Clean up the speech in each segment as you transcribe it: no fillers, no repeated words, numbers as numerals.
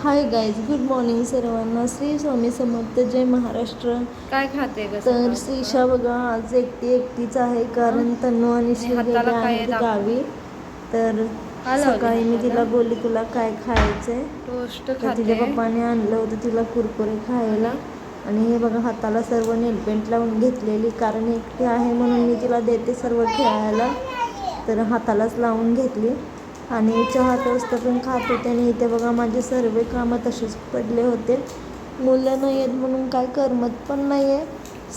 Hi guys, good morning सर्वांना. श्री स्वामी समर्थ, जय महाराष्ट्र. काय खाते ग तर श्रीशा बघा आज एकटीच आहे, कारण तन्नू आणि श्री गेले आहेत गावी. तर सकाळी मी तिला बोलली तुला काय खायचंय, टोस्ट तर खाते. तिच्या पप्पाने आणलं होतं तिला कुरकुरे खायला. आणि हे बघा हाताला सर्व नेलपेंट लावून घेतलेली, कारण एकटी आहे म्हणून मी तिला देते सर्व खेळायला, तर हातालाच लावून घेतली. आणि चहा टोस्ट पण खात होते. आणि इथे बघा माझे सर्व कामं तसेच पडले होते. मुलं नाही आहेत म्हणून काय करमत पण नाही आहे.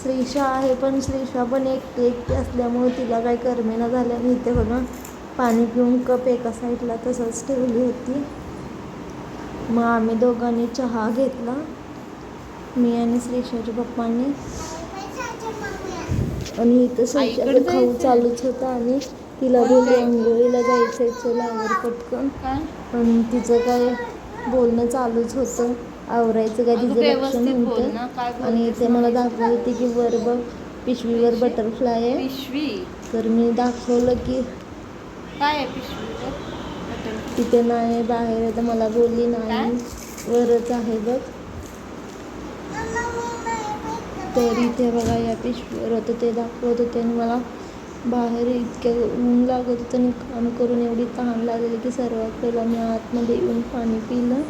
श्रीशा आहे पण श्रीशा पण एकटी असल्यामुळे तिला काय करमेना झालं. आणि इथे बघा पाणी पिऊन कप एका साईडला तसंच ठेवली होती. मग आम्ही दोघांनी चहा घेतला, मी आणि श्रीशाच्या पप्पांनी. आणि इथं श्रीशाचं खाऊ चालूच होता. आणि तिला बोलली अंघोळीला जायचं चल आवर पटकन. पण तिचं काय बोलणं चालूच होतं, आवरायचं काय तिचं लक्ष नव्हतं. आणि ते मला दाखवत होती की वर बघ पिशवीवर बटरफ्लाय आहे. तर मी दाखवलं की काय आहे पिशवीवर? तिथे नाही बाहेर आहे. तर मला बोलली नाही वरच आहे बघ. तर इथे बघा या पिशवीवर होतं ते दाखवत होते. आणि मला बाहेर इतकं ऊन लागत होतं आणि काम करून एवढी तहान लागलेली की सर्वात पहिला मी आतमध्ये येऊन पाणी पिलं.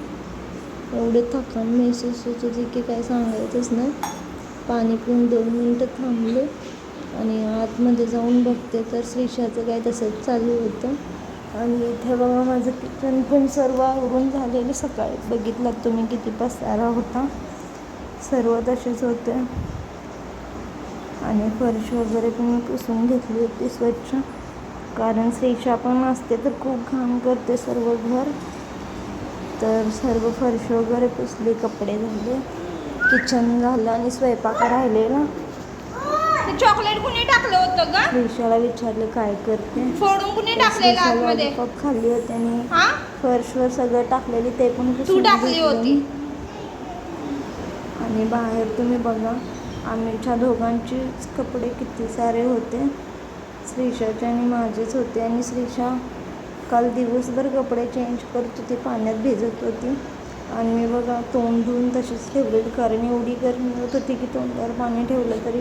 एवढे थकान महसूस होत होती की काय सांगायचंच नाही. पाणी पिऊन 2 मिनटं थांबले आणि आतमध्ये जाऊन बघते तर श्रीशाचं काय तसंच चालू होतं. आणि इथे बघा माझं किचन पण सर्व आवरून झालेलं. सकाळी बघितलं तुम्ही किती पसारा होता, सर्व तसेच होते. आणि फरशी वगैरे पण मी पुसून घेतली होती स्वच्छ, कारण श्रीशा पण असते तर खूप घाण करते सर्व घर. तर सर्व फरशी वगैरे पुसली, कपडे झाले, किचन झालं आणि स्वयंपाक राहिलेला. चॉकलेट कुणी टाकलं होतं ग? श्रीशाला विचारले काय करते, फोडून कुणी टाकलेलं आतमध्ये? लॉलीपॉप खाल्ली होती आणि फर्शवर सगळं टाकलेली ते पण तू टाकली होती. आणि बाहेर तुम्ही बघा आमच्या दोघांचे कपडे किती सारे होते, श्रीशाचे आणि माझेच होते. आणि श्रीशा काल दिवसभर कपडे चेंज करत होती, पाण्यात भिजत होती. आणि मी बघा तोंड धुवून तशीच ठेवलेली, कारण एवढी गरमी होत होती की तोंडावर पाणी ठेवलं तरी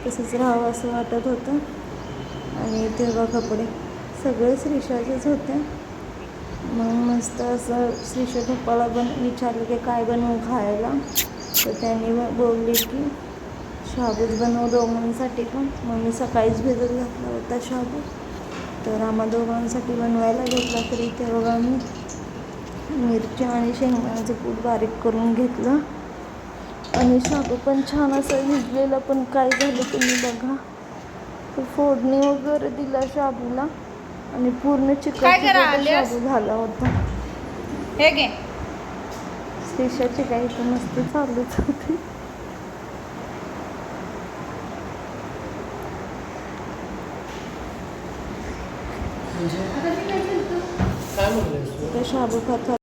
तसंच राहावं असं वाटत होतं. आणि तेव्हा कपडे सगळे श्रीशाचेच होते. मग मस्त असं श्रीशा पप्पाला विचारलं की काय बनवू खायला, तर त्यांनी बोलले की शाबूच बनव दोघांसाठी पण. मग मी सकाळीच भिजत घातला होता शाबू, तर आम्हा दोघांसाठी बनवायला घेतला. तर इथे बघा मी मिरची आणि शेंगदाण्याचं कूट बारीक करून घेतलं. आणि शाबू पण छान असं भिजलेलं, पण काय झालं तुम्ही बघा, फोडणी वगैरे दिला शाबूला आणि पूर्ण चिकट शाबू झाला होता. हे घे. श्रीशाची काही तर मस्ती चालूच होती. शाबू खात